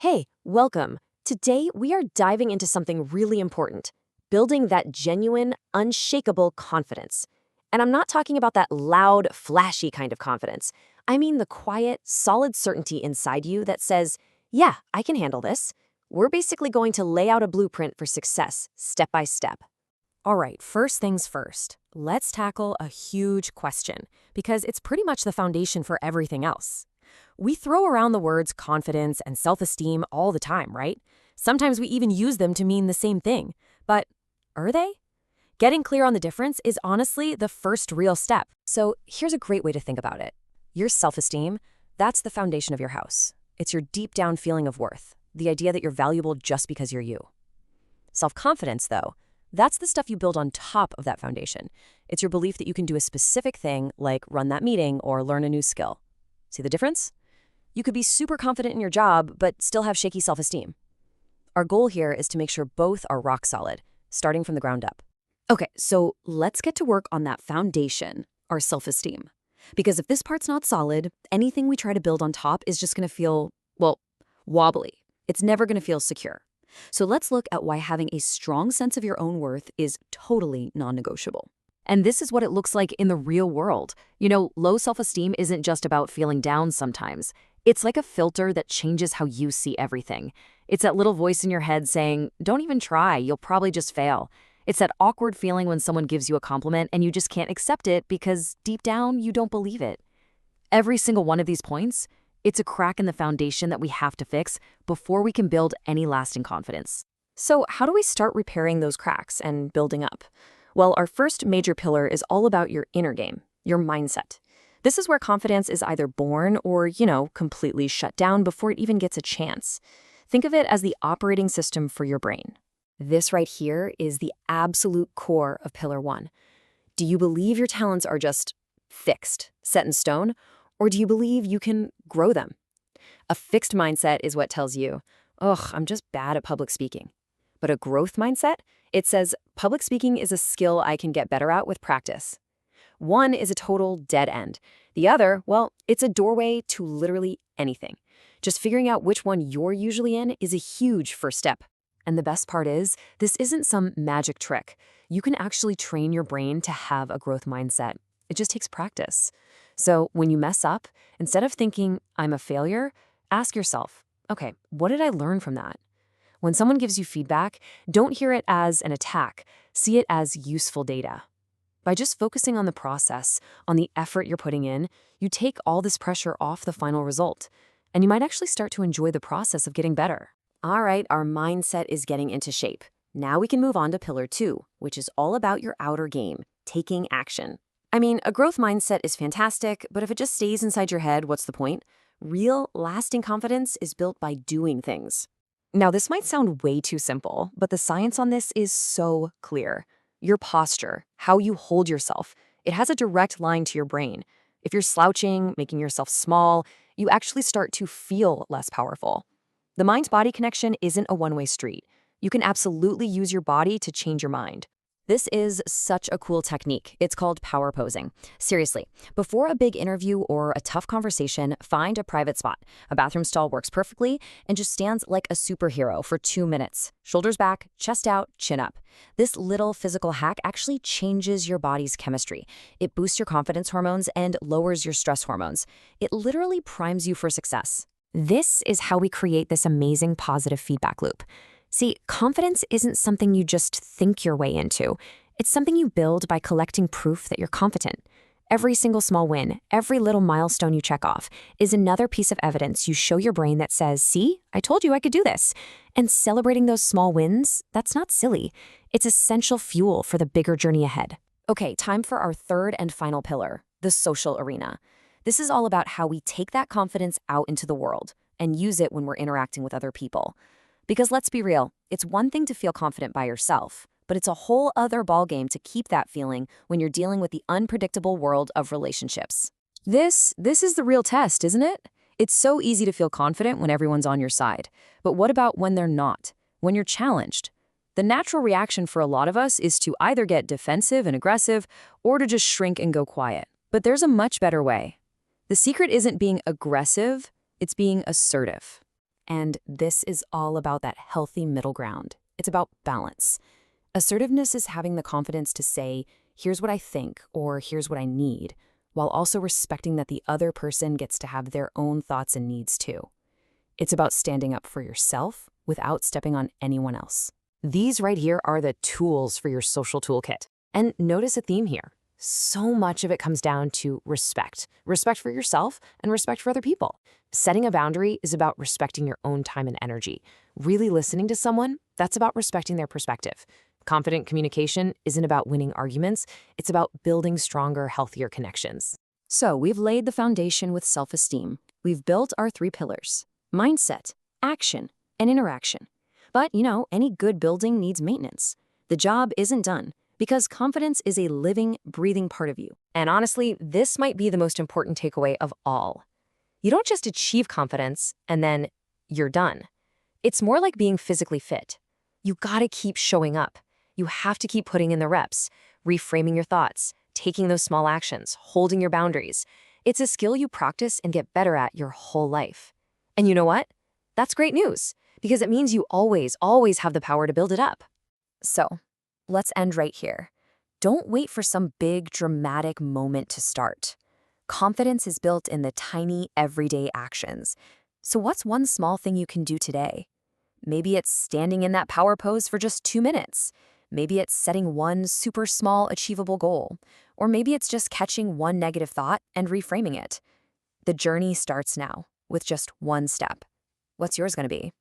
Hey, welcome. Today, we are diving into something really important, building that genuine, unshakable confidence. And I'm not talking about that loud, flashy kind of confidence. I mean the quiet, solid certainty inside you that says, yeah, I can handle this. We're basically going to lay out a blueprint for success, step by step. All right, first things first. Let's tackle a huge question, because it's pretty much the foundation for everything else. We throw around the words confidence and self-esteem all the time, right? Sometimes we even use them to mean the same thing. But are they? Getting clear on the difference is honestly the first real step. So here's a great way to think about it. Your self-esteem, that's the foundation of your house. It's your deep down feeling of worth, the idea that you're valuable just because you're you. Self-confidence, though, that's the stuff you build on top of that foundation. It's your belief that you can do a specific thing like run that meeting or learn a new skill. See the difference? You could be super confident in your job, but still have shaky self-esteem. Our goal here is to make sure both are rock solid, starting from the ground up. Okay, so let's get to work on that foundation, our self-esteem. Because if this part's not solid, anything we try to build on top is just going to feel, well, wobbly. It's never going to feel secure. So let's look at why having a strong sense of your own worth is totally non-negotiable. And this is what it looks like in the real world. You know, low self-esteem isn't just about feeling down sometimes. It's like a filter that changes how you see everything. It's that little voice in your head saying, don't even try, you'll probably just fail. It's that awkward feeling when someone gives you a compliment and you just can't accept it because deep down you don't believe it. Every single one of these points, it's a crack in the foundation that we have to fix before we can build any lasting confidence. So how do we start repairing those cracks and building up? Well, our first major pillar is all about your inner game, your mindset. This is where confidence is either born or, completely shut down before it even gets a chance. Think of it as the operating system for your brain. This right here is the absolute core of pillar one. Do you believe your talents are just fixed, set in stone, or do you believe you can grow them? A fixed mindset is what tells you, ugh, I'm just bad at public speaking. But a growth mindset, it says, public speaking is a skill I can get better at with practice. One is a total dead end. The other, well, it's a doorway to literally anything. Just figuring out which one you're usually in is a huge first step. And the best part is, this isn't some magic trick. You can actually train your brain to have a growth mindset. It just takes practice. So when you mess up, instead of thinking, I'm a failure, ask yourself, okay, what did I learn from that? When someone gives you feedback, don't hear it as an attack. See it as useful data. By just focusing on the process, on the effort you're putting in, you take all this pressure off the final result. And you might actually start to enjoy the process of getting better. All right, our mindset is getting into shape. Now we can move on to pillar two, which is all about your outer game, taking action. I mean, a growth mindset is fantastic, but if it just stays inside your head, what's the point? Real, lasting confidence is built by doing things. Now, this might sound way too simple, but the science on this is so clear. Your posture, how you hold yourself, it has a direct line to your brain. If you're slouching, making yourself small, you actually start to feel less powerful. The mind-body connection isn't a one-way street. You can absolutely use your body to change your mind. This is such a cool technique. It's called power posing. Seriously, before a big interview or a tough conversation, find a private spot. A bathroom stall works perfectly and just stands like a superhero for 2 minutes. Shoulders back, chest out, chin up. This little physical hack actually changes your body's chemistry. It boosts your confidence hormones and lowers your stress hormones. It literally primes you for success. This is how we create this amazing positive feedback loop. See, confidence isn't something you just think your way into. It's something you build by collecting proof that you're competent. Every single small win, every little milestone you check off, is another piece of evidence you show your brain that says, see, I told you I could do this. And celebrating those small wins, that's not silly. It's essential fuel for the bigger journey ahead. Okay, time for our third and final pillar, the social arena. This is all about how we take that confidence out into the world and use it when we're interacting with other people. Because let's be real, it's one thing to feel confident by yourself, but it's a whole other ballgame to keep that feeling when you're dealing with the unpredictable world of relationships. This is the real test, isn't it? It's so easy to feel confident when everyone's on your side. But what about when they're not? When you're challenged? The natural reaction for a lot of us is to either get defensive and aggressive or to just shrink and go quiet. But there's a much better way. The secret isn't being aggressive, it's being assertive. And this is all about that healthy middle ground. It's about balance. Assertiveness is having the confidence to say, here's what I think, or here's what I need, while also respecting that the other person gets to have their own thoughts and needs too. It's about standing up for yourself without stepping on anyone else. These right here are the tools for your social toolkit. And notice a theme here. So much of it comes down to respect. Respect for yourself and respect for other people. Setting a boundary is about respecting your own time and energy. Really listening to someone, that's about respecting their perspective. Confident communication isn't about winning arguments, it's about building stronger, healthier connections. So we've laid the foundation with self-esteem. We've built our 3 pillars: mindset, action, and interaction. But, any good building needs maintenance. The job isn't done because confidence is a living, breathing part of you. And honestly, this might be the most important takeaway of all. You don't just achieve confidence and then you're done. It's more like being physically fit. You gotta keep showing up. You have to keep putting in the reps, reframing your thoughts, taking those small actions, holding your boundaries. It's a skill you practice and get better at your whole life. And you know what? That's great news, because it means you always have the power to build it up. So, let's end right here. Don't wait for some big, dramatic moment to start. Confidence is built in the tiny, everyday actions. So what's one small thing you can do today? Maybe it's standing in that power pose for just 2 minutes. Maybe it's setting one super small, achievable goal. Or maybe it's just catching one negative thought and reframing it. The journey starts now, with just one step. What's yours going to be?